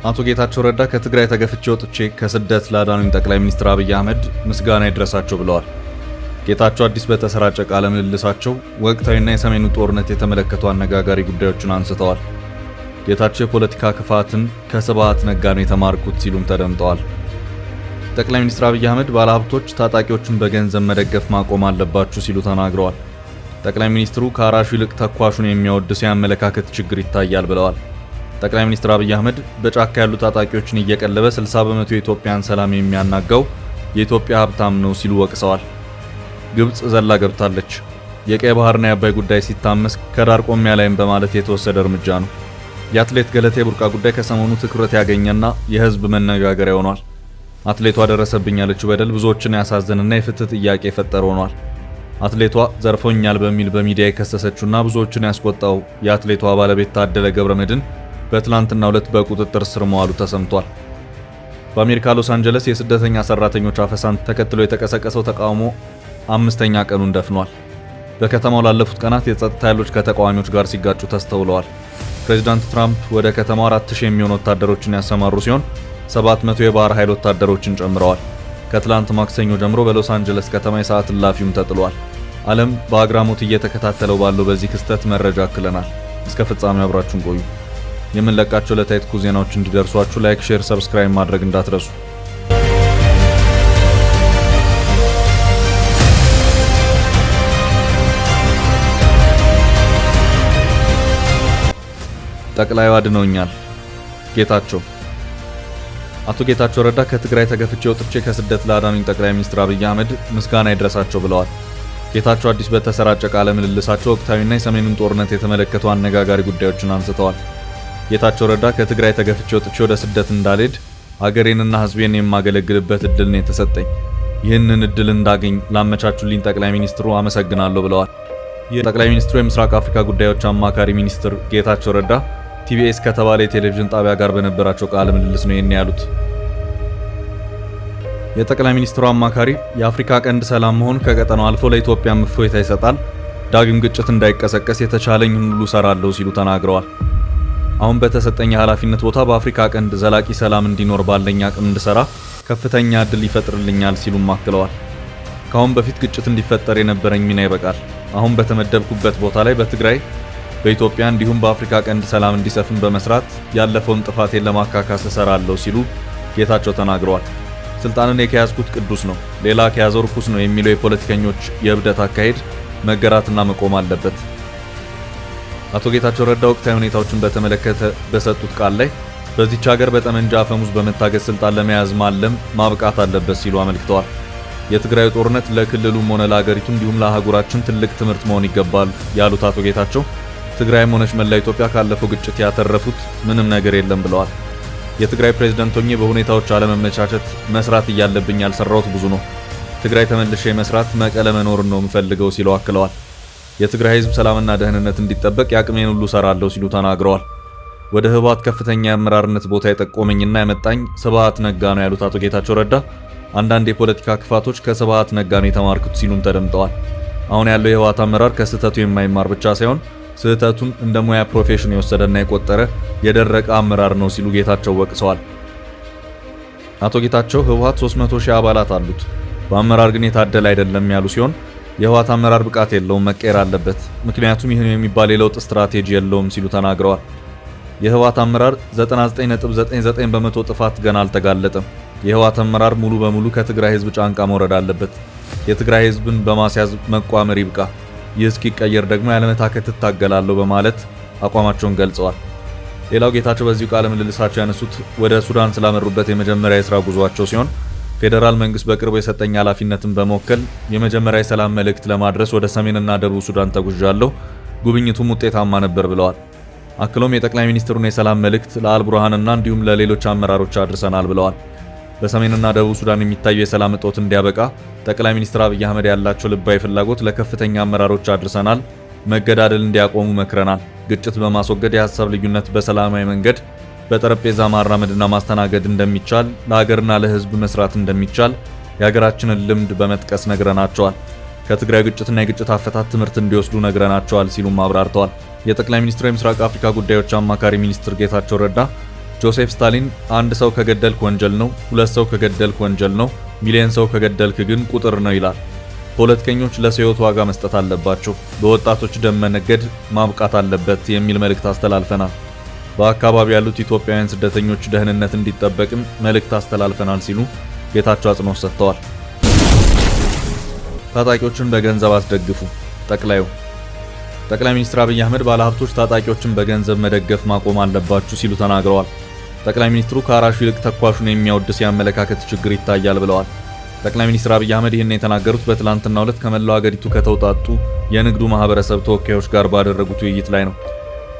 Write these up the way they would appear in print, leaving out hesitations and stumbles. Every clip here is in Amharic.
አቶ ጌታቸው ረዳ ከትግራይ ተገፍቼ ወጥቼ ከስደት ላዳኑኝ ጠቅላይ ሚኒስትር አብይ አህመድ ምስጋና ይድረሳቸው ብለዋል። ጌታቸው አዲስ በተሰራጨ ቃለ ምልልሳቸው ወቅታዊና የሰሜኑ ጦርነት የተመለከቱ አነጋጋሪ ጉዳዮችን አንስተዋል። ጌታቸው የፖለቲካ ክፋትን ከስብሃት ነጋ ነው የተማርኩት ሲሉም ተደምጠዋል። ጠቅላይ ሚኒስትር አብይ አህመድ ባለሀብቶች ታጣቂዎችን በገንዘብ መደገፍ ማቆም አለባችሁ ሲሉ ተናግረዋል። ጠቅላይ ሚኒስትሩ ከአራሹ ይልቅ ተኳሹን የሚያወድስ የአመለካከት ችግር ይታያል ብለዋል። ጠቅላይ ሚኒስትር አብይ አህመድ በጫካ ያሉ ታጣቂዎችን እየቀለበ 60 በመቶ የኢትዮጵያን ሰላም የሚያናጋው የኢትዮጵያ ሀብታም ነው ሲሉ ወቅሰዋል። ግብጽ ዘላ ገብታለች። የቀይ ባህርና የአባይ ጉዳይ ሲታመስ ከዳር ቆሚያ ላይም በማለት የተወሰደ እርምጃ ነው። የአትሌት ገለቴ ቡርቃ ጉዳይ ከሰሞኑ ትኩረት ያገኘና የህዝብ መነጋገሪያ ሆኗል። አትሌቷ ደረሰብኝ ያለችው በደል ብዙዎችን ያሳዘንና የፍትህ ጥያቄ የፈጠረ ሆኗል። አትሌቷ ዘርፎኛል በሚል በሚዲያ የከሰሰችውና ብዙዎችን ያስቆጣው የአትሌቷ ባለቤት ታደለ ገብረመድህን በትላንትናው ዕለት በቁጥጥር ስር መዋሉ ተሰምቷል። በአሜሪካ ሎስ አንጀለስ የስደተኛ ሰራተኞች አፈሳን ተከትሎ የተቀሰቀሰው ተቃውሞ 5ኛ ቀኑን ደፍኗል። በከተማው ላለፉት ቀናት የጸጥታ ኃይሎች ከተቃዋሚዎች ጋር ሲጋጩ ተስተውለዋል። ፕሬዚዳንት ትራምፕ ወደ ከተማው 4000 የሚሆኑ ወታደሮችን ያሰማሩ ሲሆን 700 የባህር ኃይል ወታደሮችን ጨምረዋል። ከትላንት ማክሰኞ ጀምሮ በሎስ አንጀለስ ከተማ የሰዓት እላፊውም ተጥሏል። ዓለም በአግራሞት እየተከታተለው ባለው በዚህ ክስተት መረጃ አክለናል። እስከ ፍጻሜው አብራችሁን ቆዩ። የምንለቃቸው ዕለታዊ ትኩስ ዜናዎች እንዲደርሷችሁ ላይክ፣ ሼር፣ ሰብስክራይብ ማድረግ እንዳትረሱ። ጠቅላዩ አድነውኛል። ጌታቸው አቶ ጌታቸው ረዳ ከትግራይ ተገፍቼ ወጥቼ ከስደት ላዳኑኝ ጠቅላይ ሚኒስትር አብይ አህመድ ምስጋና ይድረሳቸው ብለዋል። ጌታቸው አዲስ በተሰራጨ ቃለ ምልልሳቸው ወቅታዊና የሰሜኑን ጦርነት የተመለከቱ አነጋጋሪ ጉዳዮችን አንስተዋል። ጌታቸው ረዳ ከትግራይ ተገፍቼ ወጥቼ ወደ ስደት እንዳልሄድ አገሬንና ሕዝቤን የማገለግልበት እድል ነው የተሰጠኝ። ይህንን እድል እንዳገኝ ላመቻቹልኝ ጠቅላይ ሚኒስትሩ አመሰግናለሁ ብለዋል። የጠቅላይ ሚኒስትሩ የምስራቅ አፍሪካ ጉዳዮች አማካሪ ሚኒስትር ጌታቸው ረዳ ቲቢኤስ ከተባለ የቴሌቪዥን ጣቢያ ጋር በነበራቸው ቃለ ምልልስ ነው ይህን ያሉት። የጠቅላይ ሚኒስትሩ አማካሪ የአፍሪካ ቀንድ ሰላም መሆን ከቀጠናው አልፎ ለኢትዮጵያ እፎይታ ይሰጣል፣ ዳግም ግጭት እንዳይቀሰቀስ የተቻለኝ ሁሉ ሰራለሁ ሲሉ ተናግረዋል። አሁን በተሰጠኝ ኃላፊነት ቦታ በአፍሪካ ቀንድ ዘላቂ ሰላም እንዲኖር ባለኝ አቅም እንድሰራ ከፍተኛ እድል ይፈጥርልኛል ሲሉም አክለዋል። ከአሁን በፊት ግጭት እንዲፈጠር የነበረኝ ሚና ይበቃል። አሁን በተመደብኩበት ቦታ ላይ በትግራይ በኢትዮጵያ እንዲሁም በአፍሪካ ቀንድ ሰላም እንዲሰፍን በመስራት ያለፈውን ጥፋቴን ለማካካስ እሰራለሁ ሲሉ ጌታቸው ተናግረዋል። ስልጣንን የከያዝኩት ቅዱስ ነው፣ ሌላ ከያዘው ርኩስ ነው የሚለው የፖለቲከኞች የእብደት አካሄድ መገራትና መቆም አለበት። አቶ ጌታቸው ረዳ ወቅታዊ ሁኔታዎችን በተመለከተ በሰጡት ቃል ላይ በዚች ሀገር በጠመንጃ አፈሙዝ በመታገዝ ስልጣን ለመያዝ ማለም ማብቃት አለበት ሲሉ አመልክተዋል። የትግራይ ጦርነት ለክልሉም ሆነ ለሀገሪቱ እንዲሁም ለአህጉራችን ትልቅ ትምህርት መሆን ይገባል ያሉት አቶ ጌታቸው ትግራይም ሆነች መላ ኢትዮጵያ ካለፈው ግጭት ያተረፉት ምንም ነገር የለም ብለዋል። የትግራይ ፕሬዝዳንት ሆኜ በሁኔታዎች አለመመቻቸት መስራት እያለብኝ ያልሰራሁት ብዙ ነው። ትግራይ ተመልሼ መስራት መቀለ መኖርን ነው የምፈልገው ሲሉ አክለዋል። የትግራይ ሕዝብ ሰላምና ደህንነት እንዲጠበቅ የአቅሜን ሁሉ ሰራለሁ ሲሉ ተናግረዋል። ወደ ህወሓት ከፍተኛ የአመራርነት ቦታ የጠቆመኝና የመጣኝ ስብሃት ነጋ ነው ያሉት አቶ ጌታቸው ረዳ አንዳንድ የፖለቲካ ክፋቶች ከስብሃት ነጋ ነው የተማርኩት ሲሉም ተደምጠዋል። አሁን ያለው የህወሓት አመራር ከስህተቱ የማይማር ብቻ ሳይሆን ስህተቱን እንደ ሙያ ፕሮፌሽን የወሰደና የቆጠረ የደረቀ አመራር ነው ሲሉ ጌታቸው ወቅሰዋል። አቶ ጌታቸው ህወሓት 300 ሺህ አባላት አሉት፣ በአመራር ግን የታደለ አይደለም ያሉ ሲሆን የህወሓት አመራር ብቃት የለውም፣ መቀየር አለበት፣ ምክንያቱም ይህን የሚባል የለውጥ ስትራቴጂ የለውም ሲሉ ተናግረዋል። የህወሓት አመራር 99.99 በመቶ ጥፋት ገና አልተጋለጠም። የህወሓት አመራር ሙሉ በሙሉ ከትግራይ ህዝብ ጫንቃ መውረድ አለበት። የትግራይ ህዝብን በማስያዝ መቋመር ይብቃ። ይህ እስኪቀየር ደግሞ ያለመታከት እታገላለሁ በማለት አቋማቸውን ገልጸዋል። ሌላው ጌታቸው በዚሁ ቃለ ምልልሳቸው ያነሱት ወደ ሱዳን ስላመሩበት የመጀመሪያ የሥራ ጉዟቸው ሲሆን ፌዴራል መንግስት በቅርቡ የሰጠኝ ኃላፊነትን በመወከል የመጀመሪያ የሰላም መልእክት ለማድረስ ወደ ሰሜንና ደቡብ ሱዳን ተጉዣለሁ፣ ጉብኝቱም ውጤታማ ነበር ብለዋል። አክሎም የጠቅላይ ሚኒስትሩን የሰላም መልእክት ለአልቡርሃንና እንዲሁም ለሌሎች አመራሮች አድርሰናል ብለዋል። በሰሜንና ደቡብ ሱዳን የሚታየው የሰላም እጦት እንዲያበቃ ጠቅላይ ሚኒስትር አብይ አህመድ ያላቸው ልባዊ ፍላጎት ለከፍተኛ አመራሮች አድርሰናል፣ መገዳደል እንዲያቆሙ መክረናል፣ ግጭት በማስወገድ የሀሳብ ልዩነት በሰላማዊ መንገድ በጠረጴዛ ማራመድና ማስተናገድ እንደሚቻል፣ ለሀገርና ለህዝብ መስራት እንደሚቻል የሀገራችንን ልምድ በመጥቀስ ነግረናቸዋል። ከትግራይ ግጭትና የግጭት አፈታት ትምህርት እንዲወስዱ ነግረናቸዋል ሲሉም አብራርተዋል። የጠቅላይ ሚኒስትሩ የምስራቅ አፍሪካ ጉዳዮች አማካሪ ሚኒስትር ጌታቸው ረዳ ጆሴፍ ስታሊን አንድ ሰው ከገደልክ ወንጀል ነው፣ ሁለት ሰው ከገደልክ ወንጀል ነው፣ ሚሊዮን ሰው ከገደልክ ግን ቁጥር ነው ይላል። ፖለቲከኞች ለሰው ሕይወት ዋጋ መስጠት አለባቸው፣ በወጣቶች ደም መነገድ ማብቃት አለበት የሚል መልእክት አስተላልፈናል። በአካባቢው ያሉት ኢትዮጵያውያን ስደተኞች ደህንነት እንዲጠበቅም መልእክት አስተላልፈናል ሲሉ ጌታቸው አጽንኦት ሰጥተዋል። ታጣቂዎችን በገንዘብ አስደግፉ። ጠቅላይ ሚኒስትር አብይ አህመድ ባለሀብቶች ታጣቂዎችን በገንዘብ መደገፍ ማቆም አለባችሁ ሲሉ ተናግረዋል። ጠቅላይ ሚኒስትሩ ከአራሹ ይልቅ ተኳሹን የሚያወድስ የአመለካከት ችግር ይታያል ብለዋል። ጠቅላይ ሚኒስትር አብይ አህመድ ይህን የተናገሩት በትላንትናው ዕለት ከመላው ሀገሪቱ ከተውጣጡ የንግዱ ማህበረሰብ ተወካዮች ጋር ባደረጉት ውይይት ላይ ነው።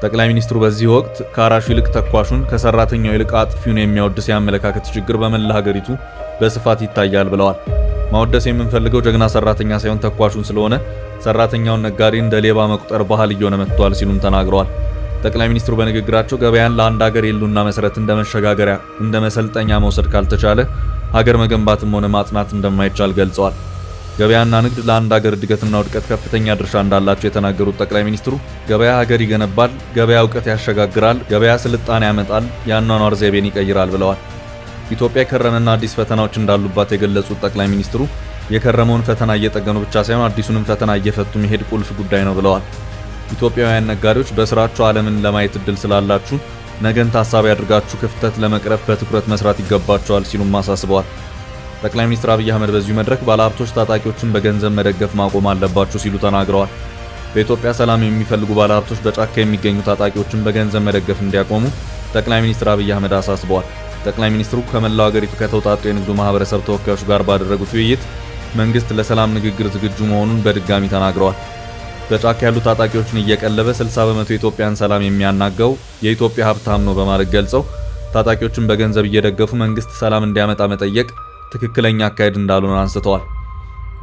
ጠቅላይ ሚኒስትሩ በዚህ ወቅት ከአራሹ ይልቅ ተኳሹን፣ ከሰራተኛው ይልቅ አጥፊውን የሚያወድስ የአመለካከት ችግር በመላ ሀገሪቱ በስፋት ይታያል ብለዋል። ማወደስ የምንፈልገው ጀግና ሰራተኛ ሳይሆን ተኳሹን ስለሆነ ሰራተኛውን ነጋዴ እንደ ሌባ መቁጠር ባህል እየሆነ መጥቷል ሲሉም ተናግረዋል። ጠቅላይ ሚኒስትሩ በንግግራቸው ገበያን ለአንድ ሀገር የሉና መሰረት እንደ መሸጋገሪያ እንደ መሰልጠኛ መውሰድ ካልተቻለ ሀገር መገንባትም ሆነ ማጽናት እንደማይቻል ገልጸዋል። ገበያና ንግድ ለአንድ ሀገር እድገትና ውድቀት ከፍተኛ ድርሻ እንዳላቸው የተናገሩት ጠቅላይ ሚኒስትሩ ገበያ ሀገር ይገነባል፣ ገበያ እውቀት ያሸጋግራል፣ ገበያ ስልጣኔ ያመጣል፣ የአኗኗር ዘይቤን ይቀይራል ብለዋል። ኢትዮጵያ የከረመና አዲስ ፈተናዎች እንዳሉባት የገለጹት ጠቅላይ ሚኒስትሩ የከረመውን ፈተና እየጠገኑ ብቻ ሳይሆን አዲሱንም ፈተና እየፈቱ መሄድ ቁልፍ ጉዳይ ነው ብለዋል። ኢትዮጵያውያን ነጋዴዎች በስራቸው ዓለምን ለማየት እድል ስላላችሁ ነገን ታሳቢ አድርጋችሁ ክፍተት ለመቅረፍ በትኩረት መስራት ይገባቸዋል ሲሉም አሳስበዋል። ጠቅላይ ሚኒስትር አብይ አህመድ በዚሁ መድረክ ባለሀብቶች ታጣቂዎችን በገንዘብ መደገፍ ማቆም አለባቸው ሲሉ ተናግረዋል። በኢትዮጵያ ሰላም የሚፈልጉ ባለሀብቶች በጫካ የሚገኙ ታጣቂዎችን በገንዘብ መደገፍ እንዲያቆሙ ጠቅላይ ሚኒስትር አብይ አህመድ አሳስበዋል። ጠቅላይ ሚኒስትሩ ከመላው ሀገሪቱ ከተውጣጡ የንግዱ ማህበረሰብ ተወካዮች ጋር ባደረጉት ውይይት መንግስት ለሰላም ንግግር ዝግጁ መሆኑን በድጋሚ ተናግረዋል። በጫካ ያሉ ታጣቂዎችን እየቀለበ 60 በመቶ የኢትዮጵያን ሰላም የሚያናጋው የኢትዮጵያ ሀብታም ነው በማለት ገልጸው ታጣቂዎችን በገንዘብ እየደገፉ መንግስት ሰላም እንዲያመጣ መጠየቅ ትክክለኛ አካሄድ እንዳልሆነ አንስተዋል።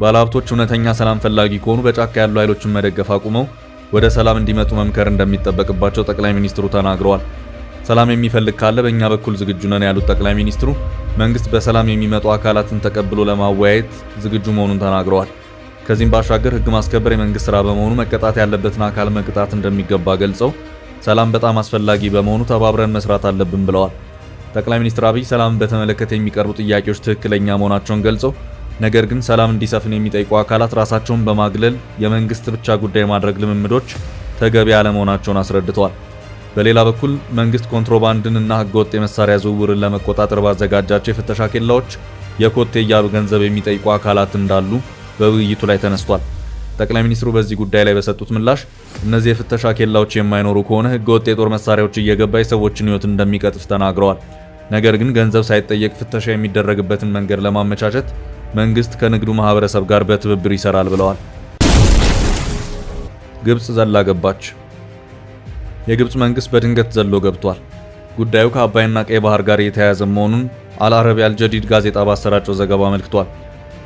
ባለሀብቶች እውነተኛ ሰላም ፈላጊ ከሆኑ በጫካ ያሉ ኃይሎችን መደገፍ አቁመው ወደ ሰላም እንዲመጡ መምከር እንደሚጠበቅባቸው ጠቅላይ ሚኒስትሩ ተናግረዋል። ሰላም የሚፈልግ ካለ በእኛ በኩል ዝግጁ ነን ያሉት ጠቅላይ ሚኒስትሩ መንግስት በሰላም የሚመጡ አካላትን ተቀብሎ ለማወያየት ዝግጁ መሆኑን ተናግረዋል። ከዚህም ባሻገር ህግ ማስከበር የመንግስት ስራ በመሆኑ መቀጣት ያለበትን አካል መቅጣት እንደሚገባ ገልጸው ሰላም በጣም አስፈላጊ በመሆኑ ተባብረን መስራት አለብን ብለዋል። ጠቅላይ ሚኒስትር አብይ ሰላምን በተመለከተ የሚቀርቡ ጥያቄዎች ትክክለኛ መሆናቸውን ገልጸው ነገር ግን ሰላም እንዲሰፍን የሚጠይቁ አካላት ራሳቸውን በማግለል የመንግስት ብቻ ጉዳይ ማድረግ ልምምዶች ተገቢ አለመሆናቸውን አስረድተዋል። በሌላ በኩል መንግስት ኮንትሮባንድን እና ህገወጥ የመሳሪያ ዝውውርን ለመቆጣጠር ባዘጋጃቸው የፍተሻ ኬላዎች የኮቴ እያሉ ገንዘብ የሚጠይቁ አካላት እንዳሉ በውይይቱ ላይ ተነስቷል። ጠቅላይ ሚኒስትሩ በዚህ ጉዳይ ላይ በሰጡት ምላሽ እነዚህ የፍተሻ ኬላዎች የማይኖሩ ከሆነ ህገወጥ የጦር መሳሪያዎች እየገባ የሰዎችን ህይወት እንደሚቀጥፍ ተናግረዋል። ነገር ግን ገንዘብ ሳይጠየቅ ፍተሻ የሚደረግበትን መንገድ ለማመቻቸት መንግስት ከንግዱ ማህበረሰብ ጋር በትብብር ይሰራል ብለዋል። ግብጽ ዘላ ገባች። የግብጽ መንግስት በድንገት ዘሎ ገብቷል። ጉዳዩ ከአባይና ቀይ ባህር ጋር የተያያዘ መሆኑን አልአረቢያ አልጀዲድ ጋዜጣ ባሰራጨው ዘገባ አመልክቷል።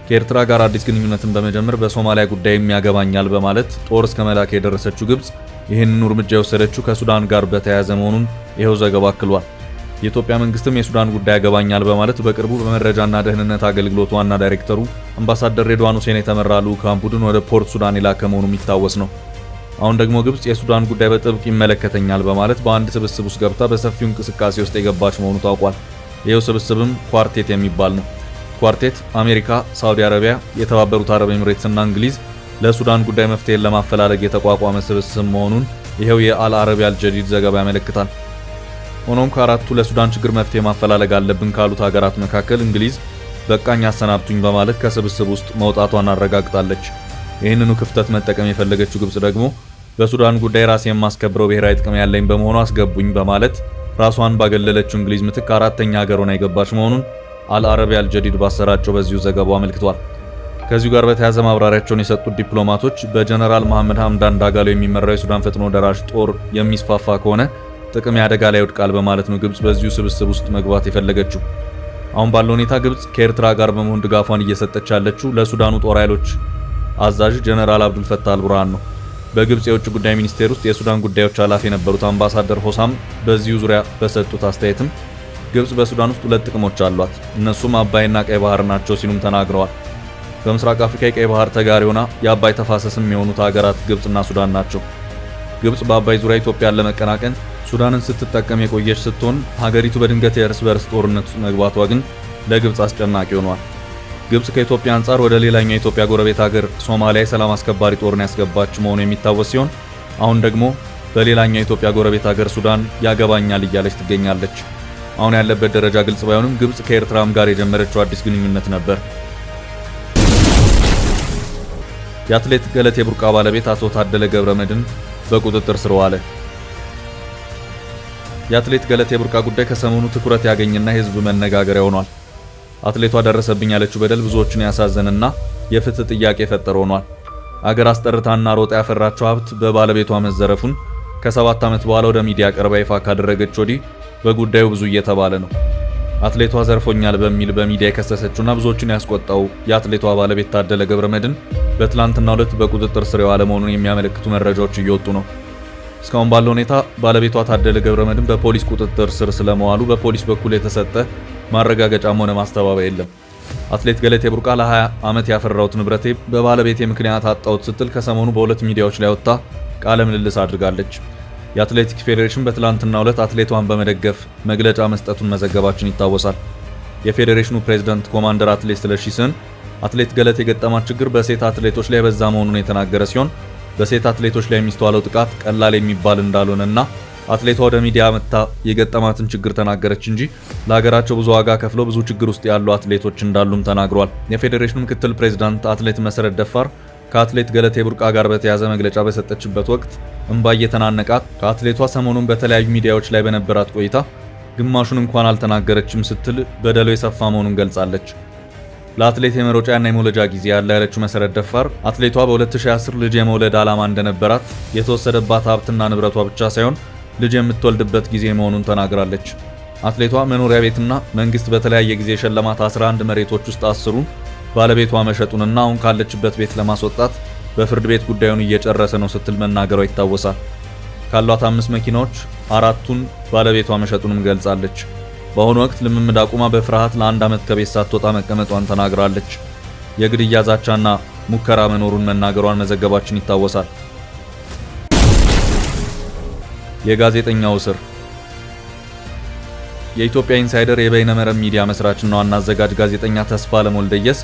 ከኤርትራ ጋር አዲስ ግንኙነትን በመጀመር በሶማሊያ ጉዳይ የሚያገባኛል በማለት ጦር እስከ መላክ የደረሰችው ግብጽ ይህንን እርምጃ የወሰደችው ከሱዳን ጋር በተያያዘ መሆኑን ይኸው ዘገባ አክሏል። የኢትዮጵያ መንግስትም የሱዳን ጉዳይ ያገባኛል በማለት በቅርቡ በመረጃና ደህንነት አገልግሎት ዋና ዳይሬክተሩ አምባሳደር ሬድዋን ሁሴን የተመራ ልዑካን ቡድን ወደ ፖርት ሱዳን የላከ መሆኑ የሚታወስ ነው። አሁን ደግሞ ግብጽ የሱዳን ጉዳይ በጥብቅ ይመለከተኛል በማለት በአንድ ስብስብ ውስጥ ገብታ በሰፊው እንቅስቃሴ ውስጥ የገባች መሆኑ ታውቋል። ይኸው ስብስብም ኳርቴት የሚባል ነው። ኳርቴት አሜሪካ፣ ሳውዲ አረቢያ፣ የተባበሩት አረብ ኤሚሬትስ እና እንግሊዝ ለሱዳን ጉዳይ መፍትሄን ለማፈላለግ የተቋቋመ ስብስብ መሆኑን ይኸው የአልአረቢያ አልጀዲድ ዘገባ ያመለክታል። ሆኖም ከአራቱ ለሱዳን ችግር መፍትሄ ማፈላለግ አለብን ካሉት ሀገራት መካከል እንግሊዝ በቃኝ አሰናብቱኝ በማለት ከስብስብ ውስጥ መውጣቷን አረጋግጣለች። ይህንኑ ክፍተት መጠቀም የፈለገችው ግብጽ ደግሞ በሱዳን ጉዳይ ራሴን የማስከብረው ብሔራዊ ጥቅም ያለኝ በመሆኑ አስገቡኝ በማለት ራሷን ባገለለችው እንግሊዝ ምትክ አራተኛ ሀገር ሆና የገባች መሆኑን አልአረቢያ አልጀዲድ ባሰራጨው በዚሁ ዘገባው አመልክቷል። ከዚሁ ጋር በተያያዘ ማብራሪያቸውን የሰጡት ዲፕሎማቶች በጀነራል መሐመድ ሐምዳን ዳጋሎ የሚመራው የሱዳን ፈጥኖ ደራሽ ጦር የሚስፋፋ ከሆነ ጥቅም አደጋ ላይ ይወድቃል በማለት ነው ግብጽ በዚሁ ስብስብ ውስጥ መግባት የፈለገችው። አሁን ባለው ሁኔታ ግብጽ ከኤርትራ ጋር በመሆን ድጋፏን እየሰጠች ያለችው ለሱዳኑ ጦር ኃይሎች አዛዥ ጀነራል አብዱል ፈታህ አልቡርሃን ነው። በግብጽ የውጭ ጉዳይ ሚኒስቴር ውስጥ የሱዳን ጉዳዮች ኃላፊ የነበሩት አምባሳደር ሆሳም በዚሁ ዙሪያ በሰጡት አስተያየትም ግብጽ በሱዳን ውስጥ ሁለት ጥቅሞች አሏት፣ እነሱም አባይና ቀይ ባህር ናቸው ሲሉም ተናግረዋል። በምስራቅ አፍሪካ የቀይ ባህር ተጋሪ ሆና የአባይ ተፋሰስም የሆኑት ሀገራት ግብጽና ሱዳን ናቸው። ግብጽ በአባይ ዙሪያ ኢትዮጵያን ለመቀናቀን ሱዳንን ስትጠቀም የቆየች ስትሆን ሀገሪቱ በድንገት የእርስ በርስ ጦርነት መግባቷ ግን ለግብጽ አስጨናቂ ሆኗል። ግብጽ ከኢትዮጵያ አንጻር ወደ ሌላኛው የኢትዮጵያ ጎረቤት ሀገር ሶማሊያ የሰላም አስከባሪ ጦርን ያስገባች መሆኑ የሚታወስ ሲሆን አሁን ደግሞ በሌላኛው የኢትዮጵያ ጎረቤት ሀገር ሱዳን ያገባኛል እያለች ትገኛለች። አሁን ያለበት ደረጃ ግልጽ ባይሆንም ግብጽ ከኤርትራም ጋር የጀመረችው አዲስ ግንኙነት ነበር። የአትሌት ገለቴ ቡርቃ ባለቤት አቶ ታደለ ገብረመድህን በቁጥጥር ስር ዋለ። የአትሌት ገለቴ ቡርቃ ጉዳይ ከሰሞኑ ትኩረት ያገኘና የህዝብ መነጋገሪያ ሆኗል። አትሌቷ ደረሰብኝ ያለችው በደል ብዙዎችን ያሳዘነና የፍትህ ጥያቄ የፈጠረ ሆኗል። አገር አስጠርታና ሮጣ ያፈራቸው ሀብት በባለቤቷ መዘረፉን ከ7 ዓመት በኋላ ወደ ሚዲያ ቀርባ ይፋ ካደረገች ወዲህ በጉዳዩ ብዙ እየተባለ ነው። አትሌቷ ዘርፎኛል በሚል በሚዲያ የከሰሰችውና ብዙዎችን ያስቆጣው የአትሌቷ ባለቤት ታደለ ገብረመድህን በትላንትናው ዕለት በቁጥጥር ስር የዋለ መሆኑን የሚያመለክቱ መረጃዎች እየወጡ ነው። እስካሁን ባለው ሁኔታ ባለቤቷ ታደለ ገብረመድህን በፖሊስ ቁጥጥር ስር ስለመዋሉ በፖሊስ በኩል የተሰጠ ማረጋገጫም ሆነ ማስተባበያ የለም። አትሌት ገለቴ ቡርቃ ለ20 ዓመት ያፈራሁት ንብረቴ በባለቤቴ ምክንያት አጣሁት ስትል ከሰሞኑ በሁለት ሚዲያዎች ላይ ወጥታ ቃለ ምልልስ አድርጋለች። የአትሌቲክስ ፌዴሬሽን በትላንትናው ዕለት አትሌቷን በመደገፍ መግለጫ መስጠቱን መዘገባችን ይታወሳል። የፌዴሬሽኑ ፕሬዝዳንት ኮማንደር አትሌት ስለሺ ስህን አትሌት ገለቴ የገጠማት ችግር በሴት አትሌቶች ላይ በዛ መሆኑን የተናገረ ሲሆን በሴት አትሌቶች ላይ የሚስተዋለው ጥቃት ቀላል የሚባል እንዳልሆነና አትሌቷ ወደ ሚዲያ መጥታ የገጠማትን ችግር ተናገረች እንጂ ለሀገራቸው ብዙ ዋጋ ከፍለው ብዙ ችግር ውስጥ ያሉ አትሌቶች እንዳሉም ተናግሯል። የፌዴሬሽኑ ምክትል ፕሬዝዳንት አትሌት መሰረት ደፋር ከአትሌት ገለቴ ቡርቃ ጋር በተያያዘ መግለጫ በሰጠችበት ወቅት እንባ እየተናነቃት ከአትሌቷ ሰሞኑን በተለያዩ ሚዲያዎች ላይ በነበራት ቆይታ ግማሹን እንኳን አልተናገረችም ስትል በደሉ የሰፋ መሆኑን ገልጻለች። ለአትሌት የመሮጫና የመውለጃ ጊዜ ያለ ያለችው መሰረት ደፋር አትሌቷ በ2010 ልጅ የመውለድ ዓላማ እንደነበራት የተወሰደባት ሀብትና ንብረቷ ብቻ ሳይሆን ልጅ የምትወልድበት ጊዜ መሆኑን ተናግራለች። አትሌቷ መኖሪያ ቤትና መንግስት በተለያየ ጊዜ የሸለማት 11 መሬቶች ውስጥ 10ሩን ባለቤቷ መሸጡንና አሁን ካለችበት ቤት ለማስወጣት በፍርድ ቤት ጉዳዩን እየጨረሰ ነው ስትል መናገሯ ይታወሳል። ካሏት 5 መኪናዎች 4ቱን ባለቤቷ መሸጡንም ገልጻለች። በአሁኑ ወቅት ልምምድ አቁማ በፍርሃት ለ1 ዓመት ከቤት ሳትወጣ መቀመጧን ተናግራለች። የግድያ ዛቻና ሙከራ መኖሩን መናገሯን መዘገባችን ይታወሳል። የጋዜጠኛው እስር። የኢትዮጵያ ኢንሳይደር የበይነመረብ ሚዲያ መስራችና ዋና አዘጋጅ ጋዜጠኛ ተስፋለም ወልደየስ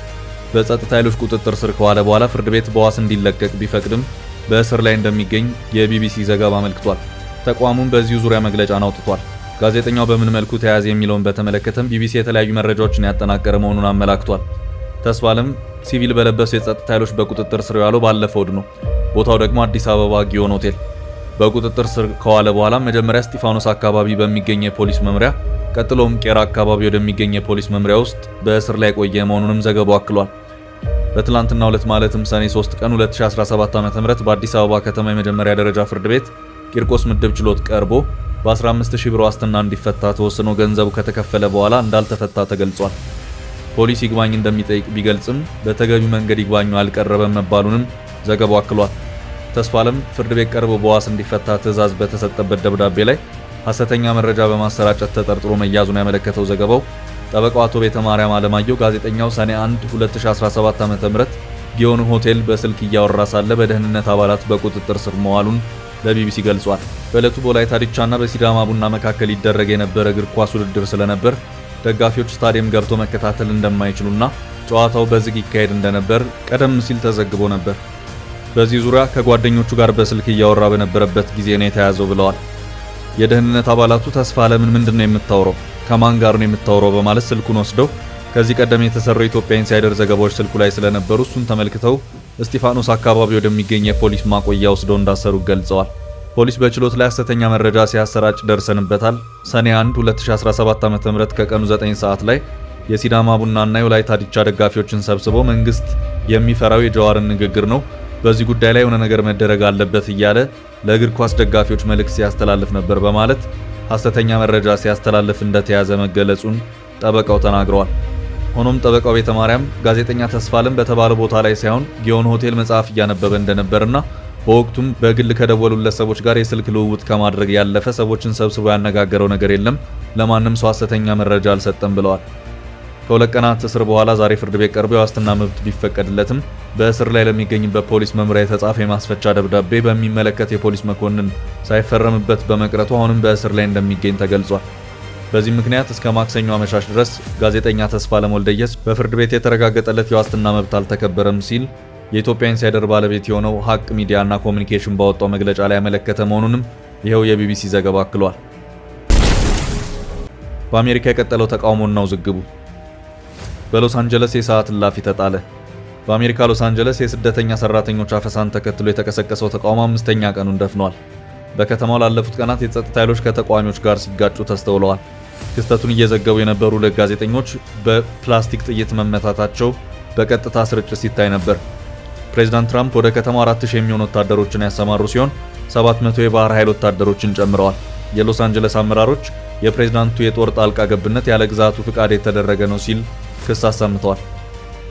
በጸጥታ ኃይሎች ቁጥጥር ስር ከዋለ በኋላ ፍርድ ቤት በዋስ እንዲለቀቅ ቢፈቅድም በእስር ላይ እንደሚገኝ የቢቢሲ ዘገባ አመልክቷል። ተቋሙም በዚሁ ዙሪያ መግለጫን አውጥቷል። ጋዜጠኛው በምን መልኩ ተያዘ የሚለውን በተመለከተም ቢቢሲ የተለያዩ መረጃዎችን ያጠናቀረ መሆኑን አመላክቷል። ተስፋለም ሲቪል በለበሱ የጸጥታ ኃይሎች በቁጥጥር ስር የዋለው ባለፈው እሁድ ነው። ቦታው ደግሞ አዲስ አበባ ጊዮን ሆቴል። በቁጥጥር ስር ከዋለ በኋላ መጀመሪያ እስጢፋኖስ አካባቢ በሚገኝ የፖሊስ መምሪያ ቀጥሎም ቄራ አካባቢ ወደሚገኝ የፖሊስ መምሪያ ውስጥ በእስር ላይ ቆየ መሆኑንም ዘገባው አክሏል። በትላንትናው ዕለት ማለትም ሰኔ 3 ቀን 2017 ዓ.ም በአዲስ አበባ ከተማ የመጀመሪያ ደረጃ ፍርድ ቤት ቂርቆስ ምድብ ችሎት ቀርቦ በ15000 ብር ዋስትና እንዲፈታ ተወስኖ ገንዘቡ ከተከፈለ በኋላ እንዳልተፈታ ተገልጿል። ፖሊስ ይግባኝ እንደሚጠይቅ ቢገልጽም በተገቢው መንገድ ይግባኙ አልቀረበም መባሉንም ዘገባው አክሏል። ተስፋለም ፍርድ ቤት ቀርቦ በዋስ እንዲፈታ ትዕዛዝ በተሰጠበት ደብዳቤ ላይ ሐሰተኛ መረጃ በማሰራጨት ተጠርጥሮ መያዙን ያመለከተው ዘገባው ጠበቃው አቶ ቤተማርያም አለማየሁ ጋዜጠኛው ሰኔ 1 2017 ዓ.ም ጊዮን ሆቴል በስልክ እያወራ ሳለ በደህንነት አባላት በቁጥጥር ስር መዋሉን ለቢቢሲ ገልጿል። በዕለቱ በወላይታ ዲቻና በሲዳማ ቡና መካከል ይደረግ የነበረ እግር ኳስ ውድድር ስለነበር ደጋፊዎች ስታዲየም ገብቶ መከታተል እንደማይችሉና ጨዋታው በዝግ ይካሄድ እንደነበር ቀደም ሲል ተዘግቦ ነበር። በዚህ ዙሪያ ከጓደኞቹ ጋር በስልክ እያወራ በነበረበት ጊዜ ነው የተያዘው ብለዋል። የደህንነት አባላቱ ተስፋለምን ምንድነው የምታወራው? ከማን ጋር ነው የምታወራው? በማለት ስልኩን ወስደው ከዚህ ቀደም የተሰሩ የኢትዮጵያ ኢንሳይደር ዘገባዎች ስልኩ ላይ ስለነበሩ እሱን ተመልክተው እስጢፋኖስ አካባቢ ወደሚገኝ የፖሊስ ማቆያ ወስደው እንዳሰሩ ገልጸዋል። ፖሊስ በችሎት ላይ ሐሰተኛ መረጃ ሲያሰራጭ ደርሰንበታል። ሰኔ 1 2017 ዓ.ም ከቀኑ 9 ሰዓት ላይ የሲዳማ ቡናና የወላይታ ዲቻ ደጋፊዎችን ሰብስቦ መንግስት የሚፈራው የጀዋርን ንግግር ነው፣ በዚህ ጉዳይ ላይ የሆነ ነገር መደረግ አለበት እያለ ለእግር ኳስ ደጋፊዎች መልእክት ሲያስተላልፍ ነበር በማለት ሐሰተኛ መረጃ ሲያስተላልፍ እንደተያዘ መገለጹን ጠበቃው ተናግረዋል። ሆኖም ጠበቃው ቤተማርያም ጋዜጠኛ ተስፋለም በተባለ ቦታ ላይ ሳይሆን ጊዮን ሆቴል መጽሐፍ እያነበበ እንደነበርና በወቅቱም በግል ከደወሉለት ሰዎች ጋር የስልክ ልውውጥ ከማድረግ ያለፈ ሰዎችን ሰብስቦ ያነጋገረው ነገር የለም፣ ለማንም ሰው ሐሰተኛ መረጃ አልሰጠም ብለዋል። ከሁለት ቀናት እስር በኋላ ዛሬ ፍርድ ቤት ቀርቦ የዋስትና መብት ቢፈቀድለትም በእስር ላይ ለሚገኝበት ፖሊስ መምሪያ የተጻፈ የማስፈቻ ደብዳቤ በሚመለከት የፖሊስ መኮንን ሳይፈረምበት በመቅረቱ አሁንም በእስር ላይ እንደሚገኝ ተገልጿል። በዚህ ምክንያት እስከ ማክሰኞ አመሻሽ ድረስ ጋዜጠኛ ተስፋለም ወልደየስ በፍርድ ቤት የተረጋገጠለት የዋስትና መብት አልተከበረም ሲል የኢትዮጵያ ኢንሳይደር ባለቤት የሆነው ሀቅ ሚዲያና ኮሚኒኬሽን ባወጣው መግለጫ ላይ ያመለከተ መሆኑንም ይኸው የቢቢሲ ዘገባ አክሏል። በአሜሪካ የቀጠለው ተቃውሞና ውዝግቡ በሎስ አንጀለስ የሰዓት እላፊ ተጣለ። በአሜሪካ ሎስ አንጀለስ የስደተኛ ሰራተኞች አፈሳን ተከትሎ የተቀሰቀሰው ተቃውሞ አምስተኛ ቀኑን ደፍኗል። በከተማው ላለፉት ቀናት የጸጥታ ኃይሎች ከተቃዋሚዎች ጋር ሲጋጩ ተስተውለዋል። ክስተቱን እየዘገቡ የነበሩ ሁለት ጋዜጠኞች በፕላስቲክ ጥይት መመታታቸው በቀጥታ ስርጭት ሲታይ ነበር። ፕሬዚዳንት ትራምፕ ወደ ከተማው 4000 የሚሆኑ ወታደሮችን ያሰማሩ ሲሆን 700 የባህር ኃይል ወታደሮችን ጨምረዋል። የሎስ አንጀለስ አመራሮች የፕሬዝዳንቱ የጦር ጣልቃ ገብነት ያለ ግዛቱ ፍቃድ የተደረገ ነው ሲል ክስ አሰምተዋል።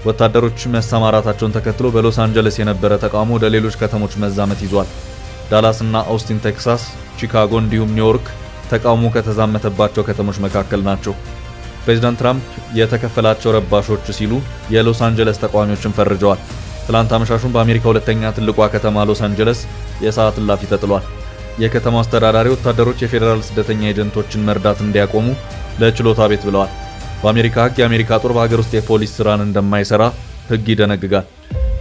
ወታደሮች መሰማራታቸውን ተከትሎ በሎስ አንጀለስ የነበረ ተቃውሞ ወደ ሌሎች ከተሞች መዛመት ይዟል። ዳላስ እና ኦስቲን ቴክሳስ፣ ቺካጎ እንዲሁም ኒውዮርክ ተቃውሞ ከተዛመተባቸው ከተሞች መካከል ናቸው። ፕሬዝዳንት ትራምፕ የተከፈላቸው ረባሾች ሲሉ የሎስ አንጀለስ ተቃዋሚዎችን ፈርጀዋል። ትላንት አመሻሹን በአሜሪካ ሁለተኛ ትልቋ ከተማ ሎስ አንጀለስ የሰዓት እላፊ ተጥሏል። የከተማው አስተዳዳሪ ወታደሮች የፌዴራል ስደተኛ ኤጀንቶችን መርዳት እንዲያቆሙ ለችሎታ ቤት ብለዋል። በአሜሪካ ሕግ የአሜሪካ ጦር በሀገር ውስጥ የፖሊስ ስራን እንደማይሰራ ሕግ ይደነግጋል።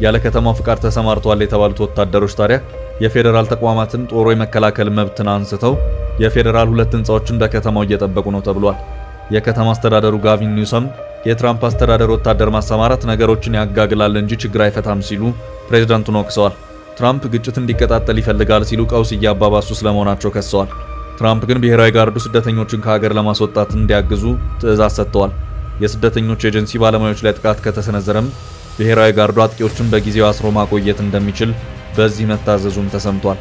ያለ ከተማው ፍቃድ ተሰማርተዋል የተባሉት ወታደሮች ታዲያ የፌዴራል ተቋማትን ጦሩ የመከላከል መብትን አንስተው የፌዴራል ሁለት ህንፃዎችን በከተማው እየጠበቁ ነው ተብሏል። የከተማ አስተዳደሩ ጋቪን ኒውሰም የትራምፕ አስተዳደር ወታደር ማሰማራት ነገሮችን ያጋግላል እንጂ ችግር አይፈታም ሲሉ ፕሬዝዳንቱን ወቅሰዋል። ትራምፕ ግጭት እንዲቀጣጠል ይፈልጋል ሲሉ ቀውስ እያባባሱ ስለመሆናቸው ከሰዋል። ትራምፕ ግን ብሔራዊ ጋርዱ ስደተኞችን ከሀገር ለማስወጣት እንዲያግዙ ትዕዛዝ ሰጥተዋል። የስደተኞች ኤጀንሲ ባለሙያዎች ላይ ጥቃት ከተሰነዘረም ብሔራዊ ጋርዱ አጥቂዎችን በጊዜው አስሮ ማቆየት እንደሚችል በዚህ መታዘዙም ተሰምቷል።